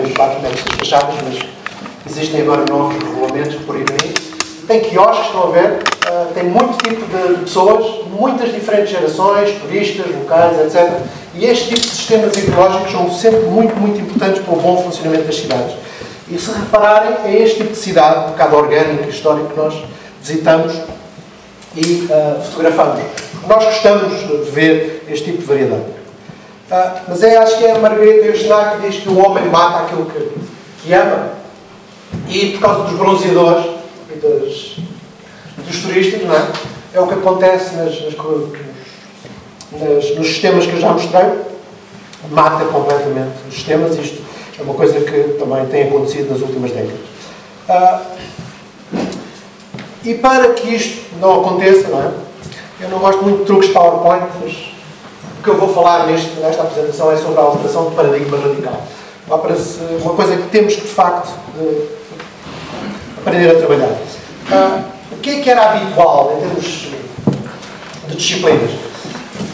os debates devem ser fachadas, mas existem agora novos regulamentos que proíbem isso. Tem quiosques, estão a ver, tem muito tipo de pessoas, muitas diferentes gerações, turistas, locais, etc. E este tipo de sistemas ecológicos são sempre muito, muito importantes para o bom funcionamento das cidades. E se repararem, é este tipo de cidade, um bocado orgânico e histórico, que nós visitamos e fotografamos. Nós gostamos de ver este tipo de variedade. Mas acho que é a Margareta Yourcenar que diz que o homem mata aquilo que ama. E por causa dos bronzeadores e dos turistas, não é? É o que acontece nos sistemas que eu já mostrei. Mata completamente os sistemas. Isto é uma coisa que também tem acontecido nas últimas décadas. E para que isto não aconteça, não é? Eu não gosto muito de truques de PowerPoint, mas o que eu vou falar nesta apresentação é sobre a alteração de paradigma radical. Parece uma coisa que temos que, de facto, aprender a trabalhar. O que é que era habitual em termos de disciplinas?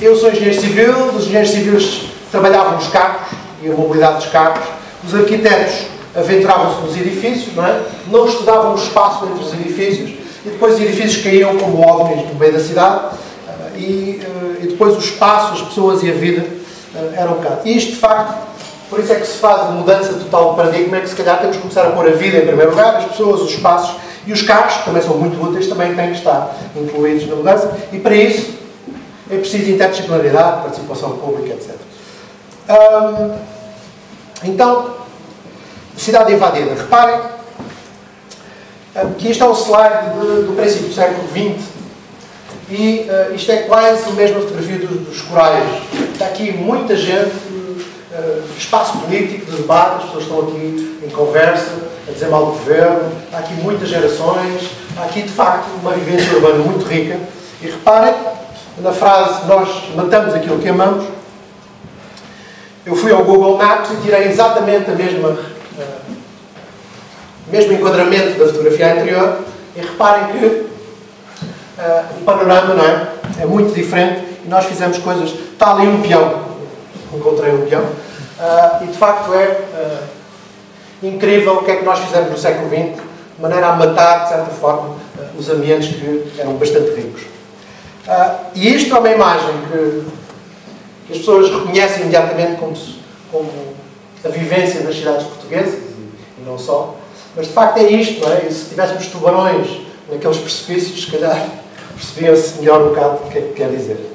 Eu sou engenheiro civil, os engenheiros civis trabalhavam nos carros e a mobilidade dos carros, os arquitetos aventuravam-se nos edifícios, não é? Não estudavam o espaço entre os edifícios, e depois os edifícios caíam como ovnis no meio da cidade, e depois o espaço, as pessoas e a vida eram um bocado. E isto, de facto, por isso é que se faz a mudança total de paradigma, é que se calhar temos que começar a pôr a vida em primeiro lugar, as pessoas, os espaços e os carros, que também são muito úteis, também têm que estar incluídos na mudança, e para isso é preciso interdisciplinaridade, participação pública, etc. Então, cidade invadida. Reparem que isto é um slide do princípio do século XX e isto é quase a mesma fotografia dos corais. Está aqui muita gente, espaço político, de debate, as pessoas estão aqui em conversa, a dizer mal do governo, há aqui muitas gerações, há aqui de facto uma vivência urbana muito rica. E reparem, na frase nós matamos aquilo que amamos, eu fui ao Google Maps e tirei exatamente o mesmo enquadramento da fotografia anterior e reparem que o panorama, não é? É muito diferente e nós fizemos coisas. Está ali um peão, encontrei um peão, e de facto é incrível o que é que nós fizemos no século XX, de maneira a matar, de certa forma, os ambientes que eram bastante ricos. E isto é uma imagem que as pessoas reconhecem imediatamente como a vivência das cidades portuguesas, e não só, mas de facto é isto, não é? E se tivéssemos tubarões naqueles precipícios, se calhar percebia-se melhor um bocado o que é que quer dizer.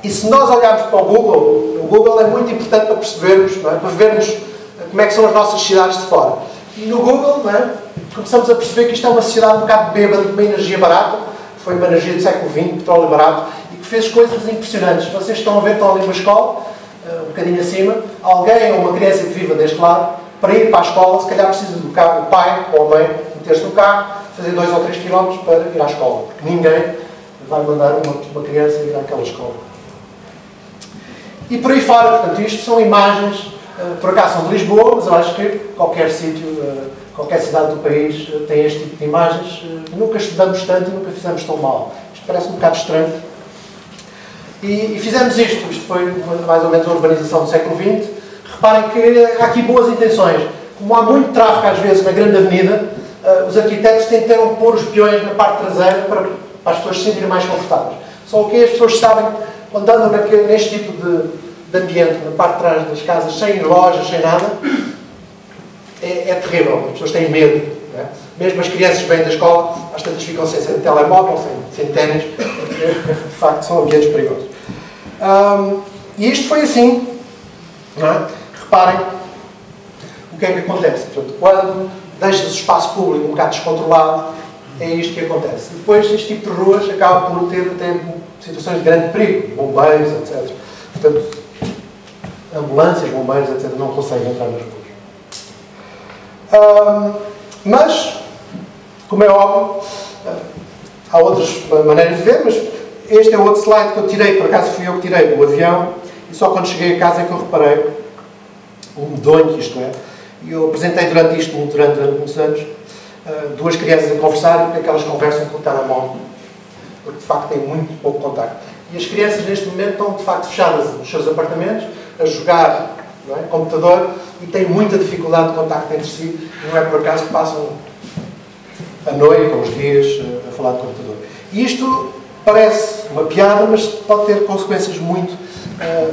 E se nós olharmos para o Google é muito importante para percebermos, não é? Para vermos como é que são as nossas cidades de fora. E no Google, não é? Começamos a perceber que isto é uma cidade um bocado bêbada, de uma energia barata, que foi uma energia do século XX, petróleo barato, e que fez coisas impressionantes. Vocês estão a ver, estão ali numa escola, um bocadinho acima, alguém ou uma criança que viva deste lado, para ir para a escola, se calhar precisa do carro, o pai ou a mãe meter-se no carro, fazer 2 ou 3 km para ir à escola, porque ninguém vai mandar uma criança ir àquela escola. E por aí fora, portanto, isto são imagens, por acaso são de Lisboa, mas eu acho que qualquer sítio, qualquer cidade do país tem este tipo de imagens. Nunca estudamos tanto e nunca fizemos tão mal. Isto parece um bocado estranho. E fizemos isto foi mais ou menos a urbanização do século XX. Reparem que há aqui boas intenções. Como há muito tráfego às vezes na grande avenida, os arquitetos tentaram pôr os peões na parte traseira para as pessoas se sentirem mais confortáveis. Só que as pessoas sabem, quando andam neste tipo de ambiente, na parte de trás das casas, sem lojas, sem nada, é terrível. As pessoas têm medo. Não é? Mesmo as crianças que vêm da escola, às tantas ficam sem telemóvel, sem ténis, porque de facto são ambientes perigosos. E isto foi assim. Não é? Reparem o que é que acontece. Portanto, quando deixas o espaço público um bocado descontrolado, é isto que acontece. Depois, este tipo de ruas acaba por ter até situações de grande perigo, bombeiros, etc. Portanto, ambulâncias, bombeiros, etc., não conseguem entrar nas ruas. Mas, como é óbvio, há outras maneiras de ver, mas este é outro slide que eu tirei, por acaso fui eu que tirei do avião, e só quando cheguei a casa é que eu reparei o medonho que isto é. E eu apresentei durante muitos anos, 2 crianças a conversar, porque aquelas conversam com o telemóvel, porque de facto têm muito pouco contacto. E as crianças neste momento estão de facto fechadas nos seus apartamentos, a jogar não é? Computador, e têm muita dificuldade de contacto entre si. Não é por acaso que passam a noite ou os dias a falar de computador. E isto parece uma piada, mas pode ter consequências muito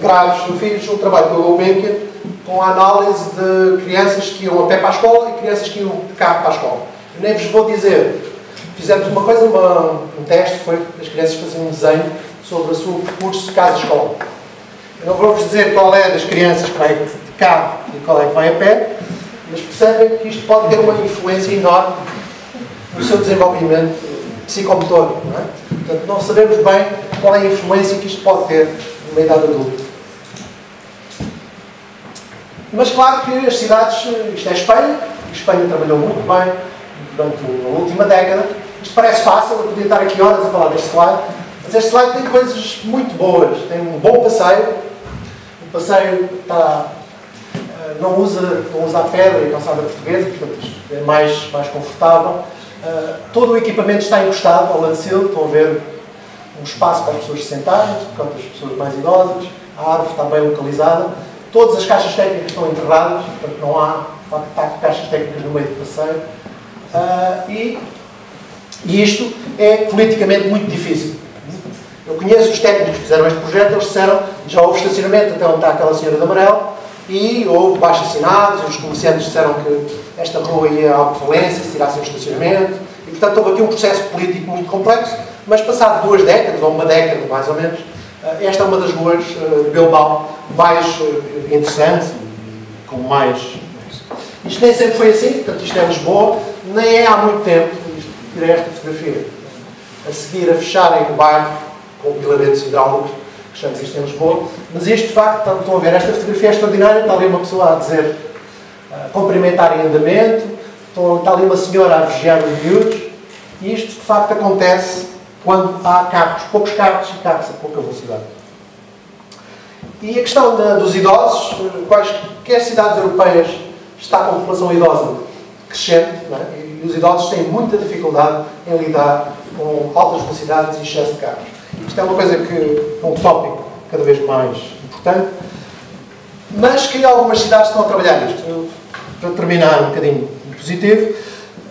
graves. Eu fiz um trabalho com o Gulbenkian com a análise de crianças que iam a pé para a escola e crianças que iam de carro para a escola. Eu nem vos vou dizer. Fizemos uma coisa, um teste, foi que as crianças faziam um desenho sobre o seu percurso de casa-escola. Eu não vou-vos dizer qual é das crianças que vai de carro e qual é que vai a pé, mas percebem que isto pode ter uma influência enorme no seu desenvolvimento psicomotor. Não é? Portanto, não sabemos bem qual é a influência que isto pode ter numa idade adulta. Mas claro que as cidades, isto é Espanha, Espanha trabalhou muito bem durante a última década. Isto parece fácil, eu podia estar aqui horas a falar deste slide, mas este slide tem coisas muito boas. Tem um bom passeio, o passeio não usa a pedra e a calçada portuguesa, portanto é mais confortável. Todo o equipamento está encostado ao Lancil, estão a ver um espaço para as pessoas se sentarem, quanto as pessoas mais idosas, a árvore está bem localizada, todas as caixas técnicas estão enterradas, portanto não há caixas técnicas no meio do passeio. E isto é politicamente muito difícil. Eu conheço os técnicos que fizeram este projeto, eles disseram que já houve estacionamento até onde está aquela senhora de amarelo e houve baixos assinados, os comerciantes disseram que esta rua ia à falência se tirassem o estacionamento e, portanto, houve aqui um processo político muito complexo, mas passado 2 décadas, ou 1 década mais ou menos, esta é uma das ruas de Bilbao mais interessantes e com mais... Isto nem sempre foi assim, portanto, isto é Lisboa, nem é há muito tempo. Tirei esta fotografia a seguir a fecharem o bairro com pilaretes hidráulicos, fechamos isto em Lisboa, mas isto de facto, estão a ver, esta fotografia é extraordinária, está ali uma pessoa a dizer cumprimentar em andamento, está ali uma senhora a vigiar os miúdos, e isto de facto acontece quando há carros, poucos carros e carros a pouca velocidade. E a questão dos idosos, quaisquer cidades europeias está com a população idosa crescente, não é? E os idosos têm muita dificuldade em lidar com altas velocidades e excesso de carros. Isto é uma coisa que é um tópico cada vez mais importante, mas que algumas cidades estão a trabalhar nisto. Para terminar um bocadinho positivo,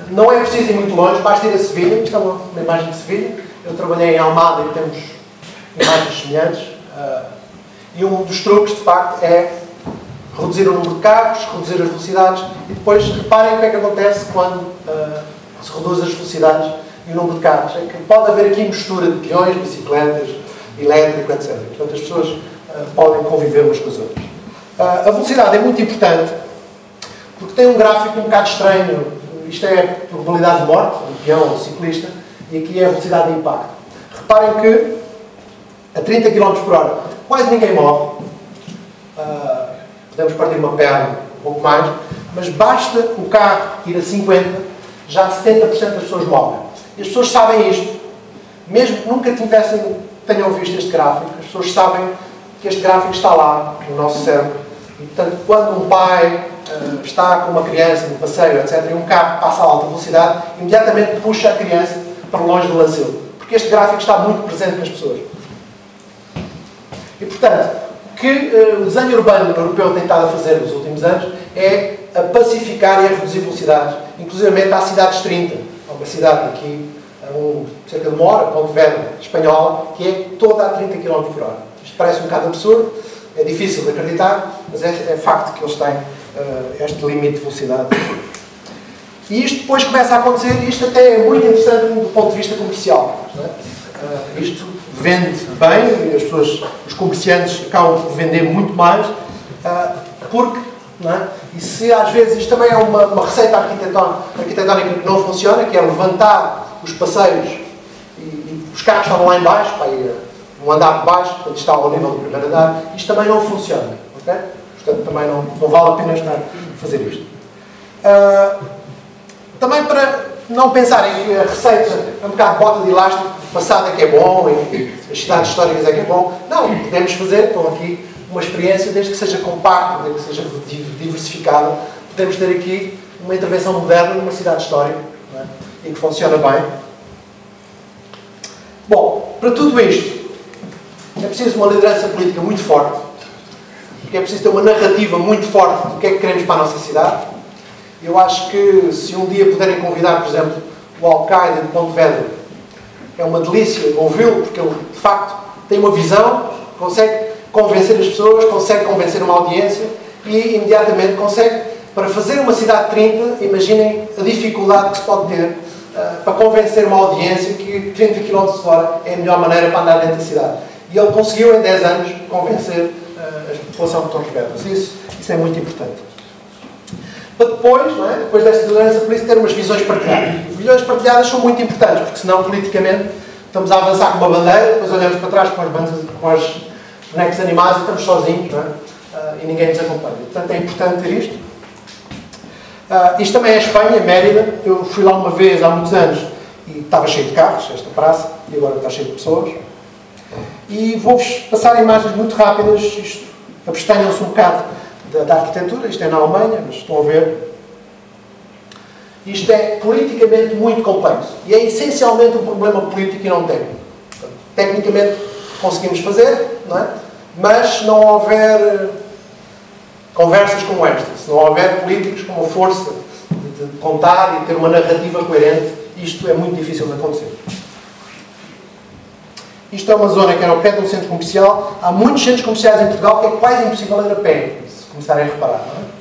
não é preciso ir muito longe, basta ir a Sevilha. Isto é uma imagem de Sevilha. Eu trabalhei em Almada e temos imagens semelhantes. E um dos truques, de facto, é reduzir o número de carros, reduzir as velocidades e depois reparem o que é que acontece quando se reduz as velocidades e o número de carros. É que pode haver aqui mistura de peões, bicicletas, elétrico, etc. Portanto, as pessoas podem conviver umas com as outras. A velocidade é muito importante porque tem um gráfico um bocado estranho. Isto é a probabilidade de morte, do peão ou do ciclista, e aqui é a velocidade de impacto. Reparem que a 30 km por hora quase ninguém morre. Podemos partir uma perna, um pouco mais, mas basta o carro ir a 50, já 70% das pessoas morrem. E as pessoas sabem isto. Mesmo que nunca tenham visto este gráfico, as pessoas sabem que este gráfico está lá, no nosso cérebro. E, portanto, quando um pai está com uma criança no passeio, etc., e um carro passa a alta velocidade, imediatamente puxa a criança para longe do Lancil. Porque este gráfico está muito presente nas pessoas. E, portanto, o que o desenho urbano europeu tem estado a fazer nos últimos anos é a pacificar e a reduzir velocidades. Inclusive há cidades 30. Há uma cidade aqui, cerca de uma hora, Pontevedra, espanhola, que é toda a 30 km por hora. Isto parece um bocado absurdo, é difícil de acreditar, mas é facto que eles têm este limite de velocidade. E isto depois começa a acontecer, e isto até é muito interessante do ponto de vista comercial. Não é? Isto vende bem, as pessoas, os comerciantes acabam por vender muito mais, porque, não é? E se às vezes isto também é uma receita arquitetónica que não funciona, que é levantar os passeios e os carros estavam lá em baixo, um andar de baixo, portanto está ao nível do primeiro andar, isto também não funciona, ok? Portanto também não vale a pena estar a fazer isto. Também para não pensarem que a receita é um bocado de bota de elástico, o passado é que é bom, e as cidades históricas é que é bom. Não, podemos fazer, então aqui, uma experiência, desde que seja compacta, desde que seja diversificada, podemos ter aqui uma intervenção moderna numa cidade histórica, não é? E que funciona bem. Bom, para tudo isto, é preciso uma liderança política muito forte, porque é preciso ter uma narrativa muito forte do que é que queremos para a nossa cidade. Eu acho que se um dia puderem convidar, por exemplo, o Al-Qaeda de Pontevedra, é uma delícia ouvi-lo, porque ele, de facto, tem uma visão, consegue convencer as pessoas, consegue convencer uma audiência e, imediatamente, consegue, para fazer uma cidade de 30, imaginem a dificuldade que se pode ter para convencer uma audiência que 30 km por hora é a melhor maneira para andar dentro da cidade. E ele conseguiu, em 10 anos, convencer a população de Torres Vedras. Isso é muito importante. Para depois, não é? Depois desta liderança política, ter umas visões partilhadas. As visões partilhadas são muito importantes, porque senão, politicamente, estamos a avançar com uma bandeira, depois olhamos para trás com os bonecos animados e estamos sozinhos, não é? E ninguém nos acompanha. Portanto, é importante ter isto. Isto também é Espanha, Mérida. Eu fui lá uma vez, há muitos anos, e estava cheio de carros, esta praça, e agora está cheio de pessoas. E vou-vos passar imagens muito rápidas. Isto, abstenham-se um bocado da arquitetura. Isto é na Alemanha, mas estão a ver. Isto é politicamente muito complexo. E é essencialmente um problema político e não técnico. Portanto, tecnicamente conseguimos fazer, não é? Mas se não houver conversas como esta, se não houver políticos com a força de contar e ter uma narrativa coerente, isto é muito difícil de acontecer. Isto é uma zona que era ao pé de um centro comercial. Há muitos centros comerciais em Portugal que é quase impossível ir a pé, se começarem a reparar, não é?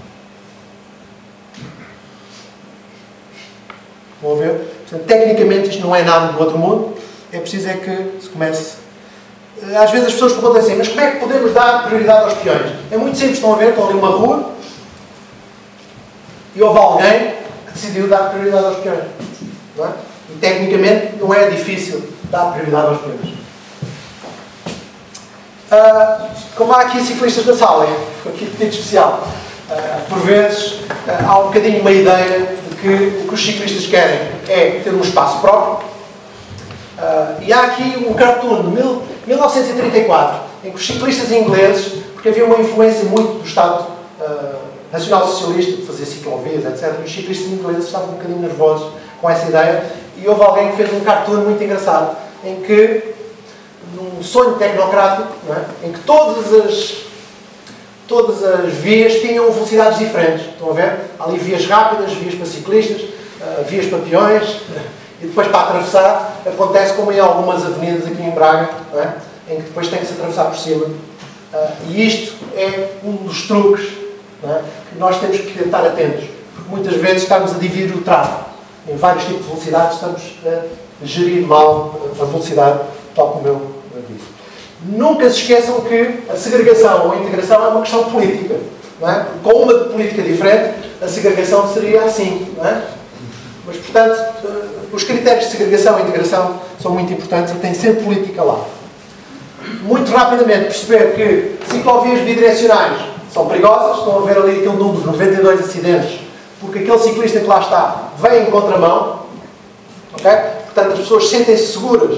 Vão a ver? Portanto, tecnicamente isto não é nada do outro mundo. É preciso é que se comece. Às vezes as pessoas perguntam assim, mas como é que podemos dar prioridade aos peões? É muito simples, estão a ver, estão ali uma rua e houve alguém que decidiu dar prioridade aos peões. Não é? E tecnicamente não é difícil dar prioridade aos peões. Como há aqui ciclistas na sala, aqui pedido especial, por vezes há um bocadinho uma ideia de que o que os ciclistas querem é ter um espaço próprio. E há aqui um cartoon de 1934, em que os ciclistas ingleses, porque havia uma influência muito do Estado Nacional Socialista de fazer ciclovias, etc. E os ciclistas ingleses estavam um bocadinho nervosos com essa ideia. E houve alguém que fez um cartoon muito engraçado, em que, num sonho tecnocrático, não é? Em que todas as vias tinham velocidades diferentes. Estão a ver? Há ali vias rápidas, vias para ciclistas, vias para peões. E depois, para atravessar, acontece como em algumas avenidas aqui em Braga, não é? Em que depois tem que se atravessar por cima. E isto é um dos truques, não é? Que nós temos que estar atentos. Porque muitas vezes estamos a dividir o tráfego. Em vários tipos de velocidades estamos a gerir mal a velocidade, tal como eu disse. Nunca se esqueçam que a segregação ou a integração é uma questão política. Não é? Com uma política diferente, a segregação seria assim. Não é? Mas, portanto, os critérios de segregação e integração são muito importantes e tem sempre política lá. Muito rapidamente perceber que ciclovias bidirecionais são perigosas. Estão a ver ali aquele número de 92 acidentes, porque aquele ciclista que lá está vem em contramão. Okay? Portanto, as pessoas sentem-se seguras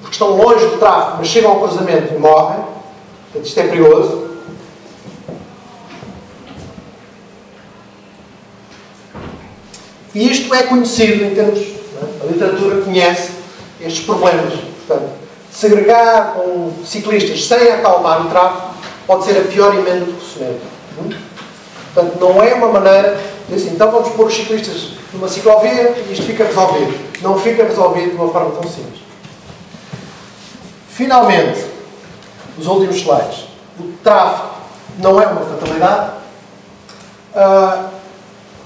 porque estão longe do tráfego, mas chegam ao cruzamento e morrem. Portanto, isto é perigoso. E isto é conhecido em termos... A literatura conhece estes problemas. Portanto, segregar com ciclistas sem acalmar o tráfego pode ser a pior emenda do soneto. Portanto, não é uma maneira de assim, então vamos pôr os ciclistas numa ciclovia e isto fica resolvido. Não fica resolvido de uma forma tão simples. Finalmente, os últimos slides. O tráfego não é uma fatalidade.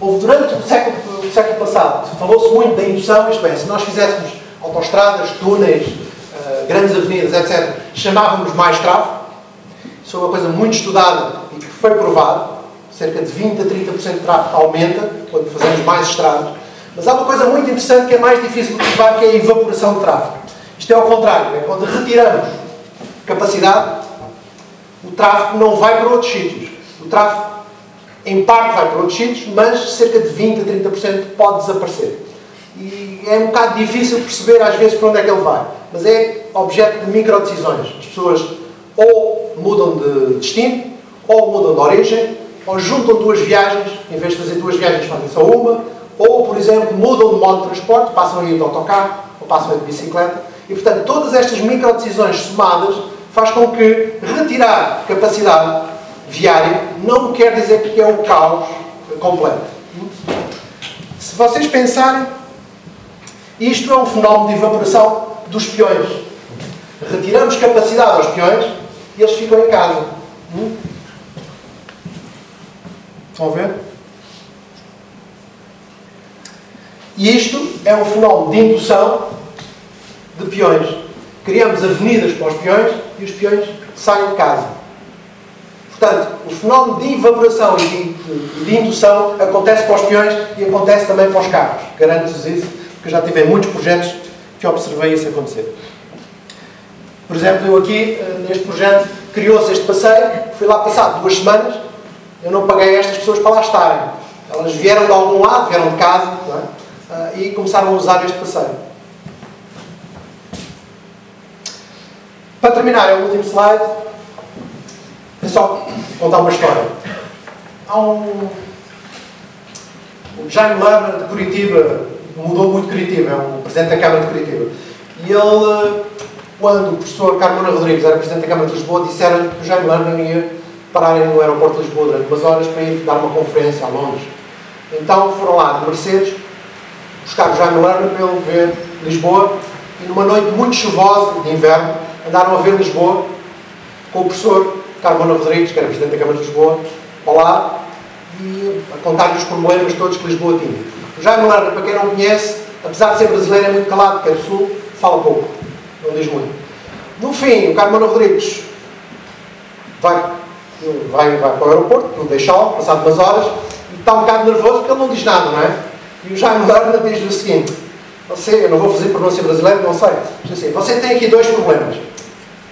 Houve durante o século passado, falou-se muito da indução, isto é, se nós fizéssemos autoestradas, túneis, grandes avenidas, etc., chamávamos mais tráfego. Isso é uma coisa muito estudada e que foi provado. Cerca de 20 a 30% de tráfego aumenta quando fazemos mais estradas. Mas há uma coisa muito interessante que é mais difícil de provar, que é a evaporação de tráfego. Isto é ao contrário, é quando retiramos capacidade, o tráfego não vai para outros sítios. O tráfego, em parte, vai para outros sítios, mas cerca de 20 a 30% pode desaparecer. E é um bocado difícil perceber, às vezes, para onde é que ele vai. Mas é objeto de microdecisões. As pessoas ou mudam de destino, ou mudam de origem, ou juntam duas viagens, em vez de fazer duas viagens, fazem só uma, ou, por exemplo, mudam de modo de transporte, passam a ir de autocarro, ou passam a ir de bicicleta. E, portanto, todas estas microdecisões somadas faz com que retirar capacidade viário não quer dizer que é o caos completo. Se vocês pensarem, isto é um fenómeno de evaporação dos peões. Retiramos capacidade aos peões e eles ficam em casa. Estão a ver? E isto é um fenómeno de indução de peões. Criamos avenidas para os peões e os peões saem de casa. Portanto, o fenómeno de evaporação e de indução acontece para os peões e acontece também para os carros. Garanto-vos isso, porque eu já tive em muitos projetos que observei isso acontecer. Por exemplo, eu aqui, neste projeto, criou-se este passeio, fui lá passado 2 semanas, eu não paguei a estas pessoas para lá estarem. Elas vieram de algum lado, vieram de casa, não é? E começaram a usar este passeio. Para terminar, é o último slide. É só contar uma história. Há o Jaime Lerner de Curitiba, mudou muito Curitiba, é o Presidente da Câmara de Curitiba. E ele, quando o professor Carmona Rodrigues era Presidente da Câmara de Lisboa, disseram que o Jaime Lerner ia parar no aeroporto de Lisboa durante umas horas para ir dar uma conferência a Londres. Então foram lá de Mercedes buscar o Jaime Lerner para ele ver Lisboa e numa noite muito chuvosa de inverno andaram a ver Lisboa com o professor Carmona Rodrigues, que era Presidente da Câmara de Lisboa, ao lado e a contar-lhe os problemas todos que Lisboa tinha. O Jaime Lerner, para quem não conhece, apesar de ser brasileiro, é muito calado, porque é do Sul, fala pouco, não diz muito. No fim, o Carmona Rodrigues vai para o aeroporto, não deixá-lo, passado umas horas, e está um bocado nervoso porque ele não diz nada, não é? E o Jaime Lerner diz-lhe o seguinte: eu não vou fazer por não ser brasileiro, não sei. Diz assim: você tem aqui 2 problemas.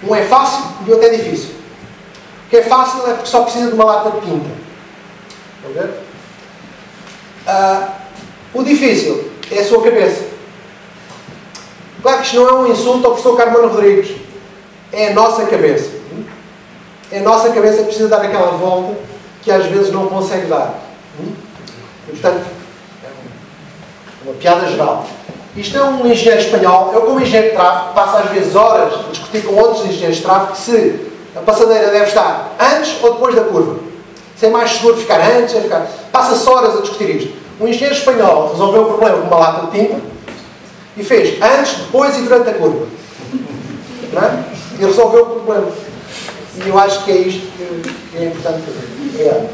Um é fácil e o outro é difícil. O que é fácil é porque só precisa de uma lata de tinta. Estão a ver? O difícil é a sua cabeça. Claro que isto não é um insulto ao professor Carmona Rodrigues. É a nossa cabeça. É a nossa cabeça que precisa dar aquela volta que às vezes não consegue dar. E, portanto, é uma piada geral. Isto é um engenheiro espanhol, eu como engenheiro de tráfego, passo às vezes horas a discutir com outros engenheiros de tráfego se a passadeira deve estar antes ou depois da curva. Se é mais seguro ficar antes, passa-se horas a discutir isto. Um engenheiro espanhol resolveu o problema com uma lata de tinta e fez antes, depois e durante a curva. Não é? E resolveu o problema. E eu acho que é isto que é importante fazer. Obrigado.